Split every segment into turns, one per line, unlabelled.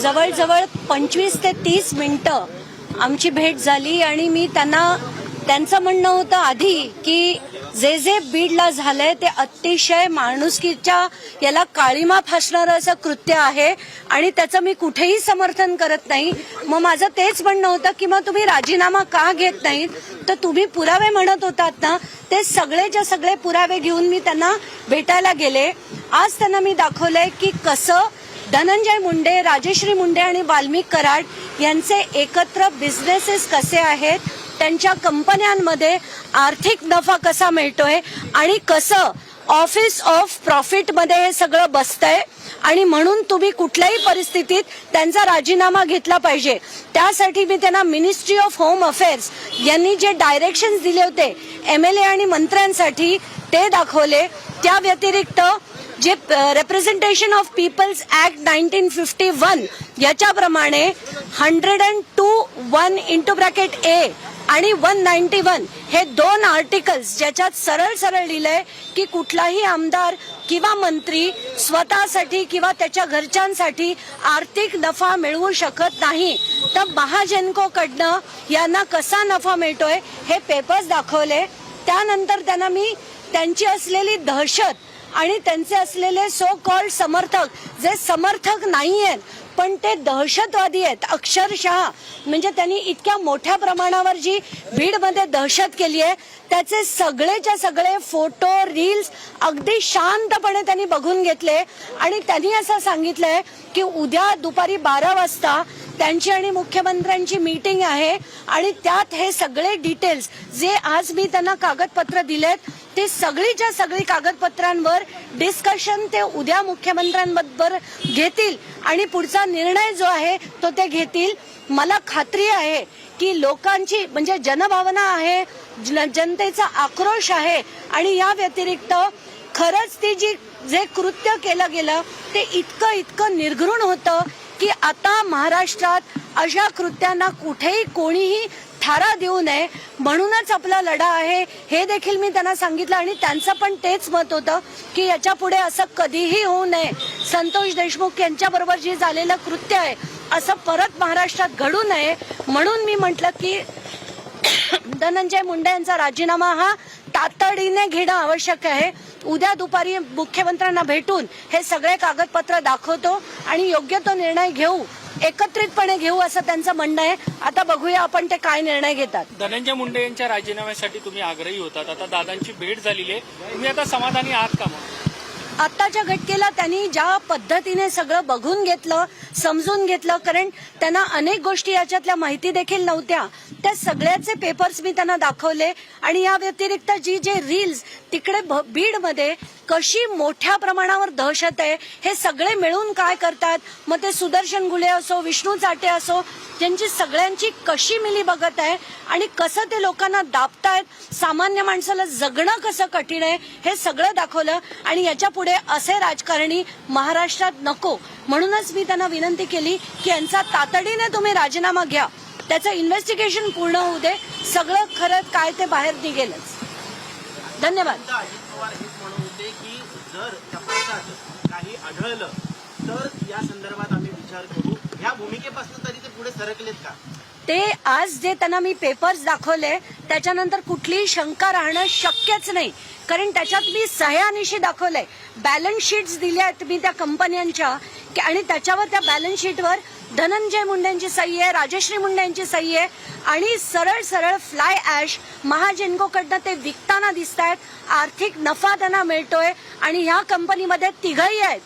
जवळजवळ 25 ते 30 मिनिटं आमची भेट झाली आणि मी त्यांचं म्हणणं होतं आधी की जे जे बीडला झालंय ते अतिशय माणुसकीच्या याला काळीमा फासणारं असं कृत्य आहे आणि त्याचं मी कुठेही समर्थन करत नाही. मग माझं तेच म्हणणं होतं की मग तुम्ही राजीनामा का घेत नाहीत, तर तुम्ही पुरावे म्हणत होतात ना, ते सगळेच्या सगळे पुरावे घेऊन मी त्यांना भेटायला गेले. आज त्यांना मी दाखवलंय की कसं धनंजय मुंडे, राजश्री मुंडे आणि वाल्मिक कराड यांचे एकत्र बिझनेसेस कसे आहेत, त्यांच्या कंपन्यांमध्ये आर्थिक नफा कसा मिळतोय आणि कसं ऑफिस ऑफ प्रॉफिट मध्ये हे सगळं बसतंय आणि म्हणून तुम्ही कुठल्याही परिस्थितीत त्यांचा राजीनामा घेतला पाहिजे. त्यासाठी मी त्यांना मिनिस्ट्री ऑफ होम अफेअर्स यांनी जे डायरेक्शन्स दिले होते MLA आणि मंत्र्यांसाठी ते दाखवले. त्या व्यतिरिक्त जे रिप्रेझेंटेशन ऑफ पीपल्स ऍक्ट 1951 याच्याप्रमाणे 102(1)(a) आणि 191 हे 2 आर्टिकल्स ज्याच्यात सरळ सरळ लिहिलंय की कुठलाही आमदार किंवा मंत्री स्वतःसाठी किंवा त्याच्या घरच्यांसाठी आर्थिक नफा मिळवू शकत नाही. तर महाजनकोकडनं यांना कसा नफा मिळतोय हे पेपर्स दाखवले. त्यानंतर त्यांना मी त्यांची असलेली दहशत आणि त्यांचे असलेले सो कॉल्ड समर्थक, जे समर्थक नाही आहेत पण ते दहशतवादी आहेत अक्षरशः, म्हणजे त्यांनी इतक्या मोठ्या प्रमाणावर जी बीडमध्ये दहशत केली आहे त्याचे सगळेच्या सगळे फोटो रील्स अगदी शांतपणे त्यांनी बघून घेतले आणि त्यांनी असं सांगितलंय की उद्या दुपारी 12 वाजता त्यांची आणि मुख्यमंत्र्यांची मीटिंग आहे आणि त्यात हे सगळे डिटेल्स जे आज मी त्यांना कागदपत्र दिलेत ते सगळीच्या सगळी कागदपत्रांवर डिस्कशन ते उद्या मुख्यमंत्र्यांबरोबर घेतील आणि पुढचा निर्णय जो आहे तो ते घेतील. मला खात्री आहे की लोकांची म्हणजे जनभावना आहे, जनतेचा आक्रोश आहे आणि या व्यतिरिक्त खरंच ती जे कृत्य केलं गेलं ते इतकं निर्घृण होतं की आता महाराष्ट्रात अशा कृत्यांना कुठेही कोणीही थारा देऊ नये. म्हणूनच आपला लढा आहे हे देखील मी त्यांना सांगितलं आणि त्यांचं पण तेच मत होतं की याच्या पुढे असं कधीही होऊ नये. संतोष देशमुख यांच्याबरोबर जे झालेलं कृत्य आहे असं परत महाराष्ट्रात घडू नये म्हणून मी म्हटलं की धनंजय मुंडे यांचा राजीनामा हा तातडीने घेणं आवश्यक आहे. उद्या दुपारी मुख्यमंत्र्यांना भेटून हे सगळे कागदपत्र दाखवतो आणि योग्य तो निर्णय घेऊ, एकत्रितपणे घेऊ असं त्यांचं म्हणणं आहे. आता बघूया आपण ते काय निर्णय घेतात.
धनंजय मुंडे यांच्या राजीनाम्यासाठी तुम्ही आग्रही होतात, आता दादांची भेट झालेली आहे, तुम्ही आता समाधानी आहात का?
आत्ताच्या घटनेला त्यांनी ज्या पद्धतीने सगळं बघून घेतलं, समजून घेतलं, कारण त्यांना अनेक गोष्टी याच्यातल्या माहिती देखील नव्हत्या, त्या सगळ्याचे पेपर्स मी त्यांना दाखवले आणि या व्यतिरिक्त जे रील्स तिकडे बीडमध्ये कशी मोठ्या प्रमाणावर दहशत आहे हे सगळे मिळून काय करतात, मग ते सुदर्शन गुले असो, विष्णू चाटे असो, त्यांची सगळ्यांची कशी मिली बघत आहे आणि कसं ते लोकांना दाबतायत, सामान्य माणसाला जगणं कसं कठीण आहे हे सगळं दाखवलं आणि याच्या पुढे असे राजकारणी महाराष्ट्रात नको. म्हणूनच मी त्यांना विनंती केली की यांचा तातडीने तुम्ही राजीनामा घ्या, त्याचं इन्व्हेस्टिगेशन पूर्ण होऊ दे, सगळं खरं काय ते बाहेर निघेलच. धन्यवाद.
की जर तपासात काही आढळलं तर या संदर्भात आम्ही विचार करू, या भूमिकेपासून तरी ते पुढे सरकलेत का?
ते आज जे त्यांना मी पेपर्स दाखवले त्याच्यानंतर कुठलीही शंका राहणं शक्यच नाही, कारण त्याच्यात मी सह्यानिशी दाखवलंय, बॅलन्स शीट्स दिल्या आहेत मी त्या कंपन्यांच्या आणि त्याच्यावर त्या बॅलन्स शीटवर धनंजय मुंडेंची सही आहे, राजश्री मुंडे यांची सही आहे आणि सरळ सरळ फ्लाय ॲश महाजेन्कोकडनं ते विकताना दिसत आहेत, आर्थिक नफा त्यांना मिळतोय आणि ह्या कंपनीमध्ये तिघही आहेत,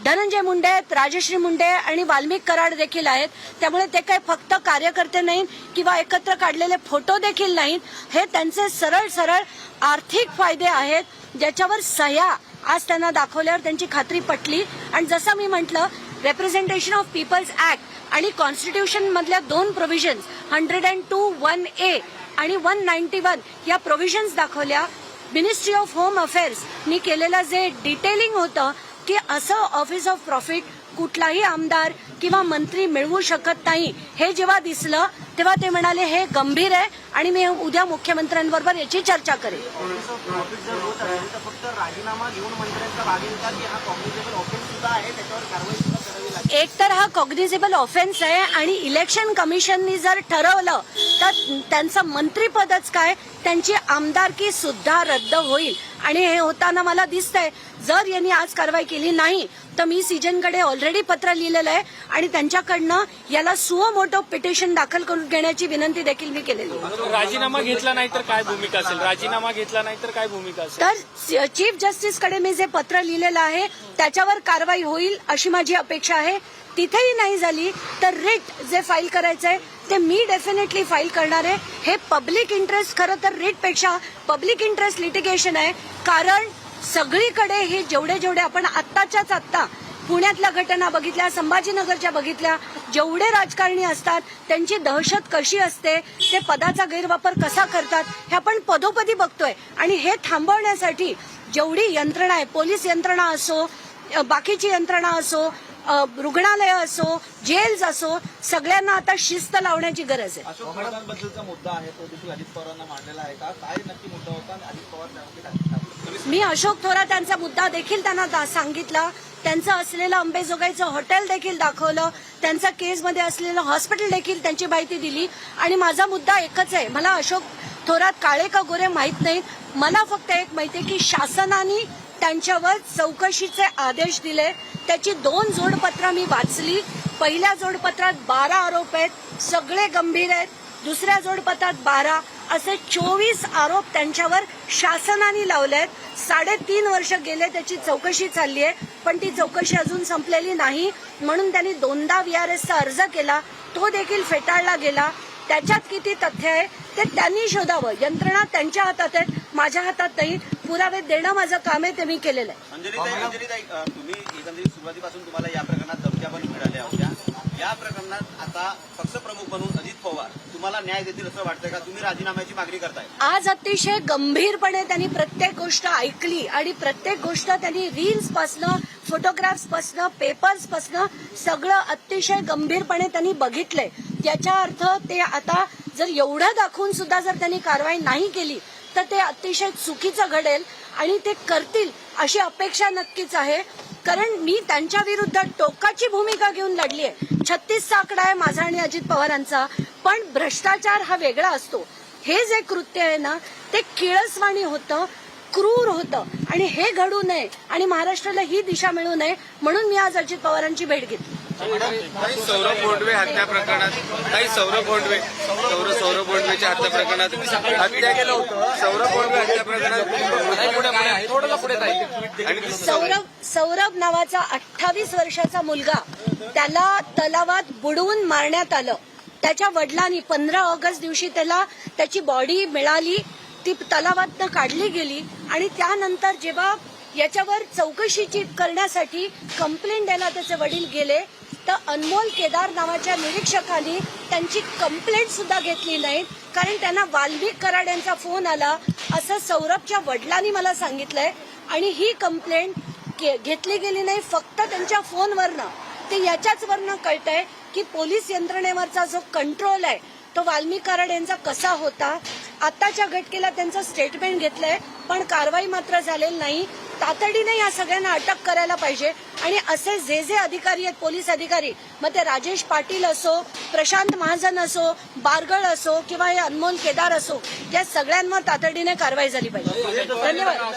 धनंजय मुंडे आहेत, राजश्री मुंडे आणि वाल्मिक कराड देखील आहेत. त्यामुळे ते काही फक्त कार्यकर्ते नाहीत किंवा एकत्र काढलेले फोटो देखील नाहीत, हे त्यांचे सरळ सरळ आर्थिक फायदे आहेत ज्याच्यावर सह्या आज त्यांना दाखवल्यावर त्यांची खात्री पटली. आणि जसं मी म्हटलं, रिप्रेझेंटेशन ऑफ पीपल्स ऍक्ट आणि कॉन्स्टिट्यूशन मधल्या 2 प्रोव्हिजन्स 102(1)(a) आणि 191 या प्रोव्हिजन्स दाखवल्या. मिनिस्ट्री ऑफ होम अफेअर्स नी केलेलं जे डिटेलिंग होतं की असं ऑफिस ऑफ प्रॉफिट कुठलाही आमदार किंवा मंत्री मिळवू शकत नाही, हे जेव्हा दिसलं तेव्हा ते म्हणाले हे गंभीर आहे आणि मी उद्या मुख्यमंत्र्यांबरोबर याची चर्चा करेन.
ऑफिस ऑफ प्रॉफिट जर होत असेल तर फक्त राजीनामा घेऊन मंत्र्यांचा भाग येईल का, की हा कॉम्प्लिकेटेड ऑफिस सुद्धा आहे, त्याच्यावर कारवाई सुद्धा करावी लागेल?
एक तर हा कॉग्निझेबल ऑफेन्स आहे आणि इलेक्शन कमिशननी जर ठरवलं तर त्यांचं मंत्रीपदच काय त्यांची आमदारकी सुद्धा रद्द होईल. आणि हे होताना मला दिसतंय जर यांनी आज कारवाई केली नाही तर मी सीजनकडे ऑलरेडी पत्र लिहिलेलं आहे आणि त्यांच्याकडनं याला सुओ मोटो पिटिशन दाखल करून घेण्याची विनंती देखील मी केलेली आहे.
राजीनामा घेतला नाही तर काय भूमिका असेल? राजीनामा घेतला नाही तर काय भूमिका असेल?
तर चीफ जस्टिसकडे मी जे पत्र लिहिलेलं आहे त्याच्यावर कारवाई होईल अशी माझी अपेक्षा आहे. तिथेही नाही झाली तर रिट जे फाईल करायचंय ते मी डेफिनेटली फाईल करणार आहे. हे पब्लिक इंटरेस्ट खरं तर रिटपेक्षा पब्लिक इंटरेस्ट लिटिगेशन आहे. कारण सगळीकडे हे जेवढे आपण आत्ताच्याच आत्ता पुण्यातल्या घटना बघितल्या, संभाजीनगरच्या बघितल्या, जेवढे राजकारणी असतात त्यांची दहशत कशी असते, ते पदाचा गैरवापर कसा करतात हे आपण पदोपदी बघतोय. आणि हे थांबवण्यासाठी जेवढी यंत्रणा आहे, पोलीस यंत्रणा असो, बाकीची यंत्रणा असो, रुग्णालय असो, जेल्स असो, सगळ्यांना आता शिस्त लावण्याची गरज आहे.
अशोक चव्हाणांबद्दलचा मुद्दा आहे तो देखील अजित पवारांना मांडलेला आहे का? काय नक्की मुद्दा होता आणि अजित पवार त्यामध्ये
मी अशोक थोरात यांचा मुद्दा देखील त्यांना सांगितला. त्यांचं असलेलं अंबेजोगाईचं हॉटेल देखील दाखवलं, त्यांचा केसमध्ये असलेलं हॉस्पिटल देखील त्यांची माहिती दिली. आणि माझा मुद्दा एकच आहे, मला अशोक थोरात काळे का गोरे माहीत नाहीत, मला फक्त एक माहिती आहे की शासनाने त्यांच्यावर चौकशीचे आदेश दिले. त्याची 2 जोडपत्र मी वाचली. पहिल्या जोडपत्रात 12 आरोप आहेत, सगळे गंभीर आहेत. दुसऱ्या जोडपत्रात 12 असे 24 आरोप त्यांच्यावर शासनाने लावले आहेत. 3.5 वर्ष गेले त्याची चौकशी चालली आहे, पण ती चौकशी अजून संपलेली नाही. म्हणून त्यांनी 2दा VRSचा अर्ज केला, तो देखील फेटाळला गेला. त्याच्यात किती तथ्य आहे ते त्यांनी शोधावं. यंत्रणा त्यांच्या हातात आहेत, माझ्या हातात नाही. पुरावे देणं माझं काम आहे, ते मी केलेलं आहे.
अंजलीताई, तुम्ही एकंदरीत सुरुवातीपासून तुम्हाला या प्रकरणात धमक्या पण मिळाल्या होत्या. या प्रकरणात आता पक्षप्रमुख म्हणून अजित पवार तुम्हाला न्याय देतील असं वाटतंय का? तुम्ही राजीनाम्याची मागणी करताय.
आज अतिशय गंभीरपणे त्यांनी प्रत्येक गोष्ट ऐकली आणि प्रत्येक गोष्ट त्यांनी रील्सपासनं, फोटोग्राफ्सपासनं, पेपर्सपासनं सगळं अतिशय गंभीरपणे त्यांनी बघितलंय. याचा अर्थ ते आता जर एवढं दाखवून सुद्धा जर त्यांनी कारवाई नाही केली तर ते अतिशय चुकीचं घडेल आणि ते करतील अशी अपेक्षा नक्कीच आहे. कारण मी त्यांच्या विरुद्ध टोकाची भूमिका घेऊन लढली आहे. 36चा आकडा आहे माझा आणि अजित पवारांचा, पण भ्रष्टाचार हा वेगळा असतो. हे जे कृत्य आहे ना ते किळसवाणी होतं, क्रूर होतं आणि हे घडू नये आणि महाराष्ट्राला ही दिशा मिळू नये म्हणून मी आज अजित पवारांची भेट घेतली.
सौरभ भोंडवे हत्या प्रकरणात सौरभ भोंडवेच्या हत्या प्रकरणात हत्या केलं होतं. सौरभ भोंडवे हत्या प्रकरणात
सौरभ नावाचा 28 वर्षाचा मुलगा त्याला तलावात बुडवून मारण्यात आलं. त्याच्या वडिलांनी 15 ऑगस्ट दिवशी त्याची बॉडी मिळाली, ती तलावातनं काढली गेली आणि त्यानंतर जेव्हा याच्यावर चौकशी करण्यासाठी कंप्लेंट द्यायला त्याचे वडील गेले तर अनमोल केदार नावाच्या निरीक्षकांनी त्यांची कंप्लेंट सुद्धा घेतली नाही. कारण त्यांना वाल्मिक कराड यांचा फोन आला असं सौरभच्या वडिलांनी मला सांगितलंय आणि ही कंप्लेंट घेतली गेली नाही फक्त त्यांच्या फोनवरनं. ते याच्याच वरनं कळतंय की पोलीस यंत्रणेवरचा जो कंट्रोल आहे तो वाल्मिक कराड यांचा कसा होता. आताच्या घटनेला त्यांचं स्टेटमेंट घेतलंय पण कारवाई मात्र झालेली नाही. तातडीने या सगळ्यांना अटक करायला पाहिजे आणि असे जे अधिकारी आहेत, पोलीस अधिकारी, मग ते राजेश पाटील असो, प्रशांत महाजन असो, बारगळ असो किंवा हे अनमोल केदार असो, या सगळ्यांवर तातडीने कारवाई झाली पाहिजे. धन्यवाद.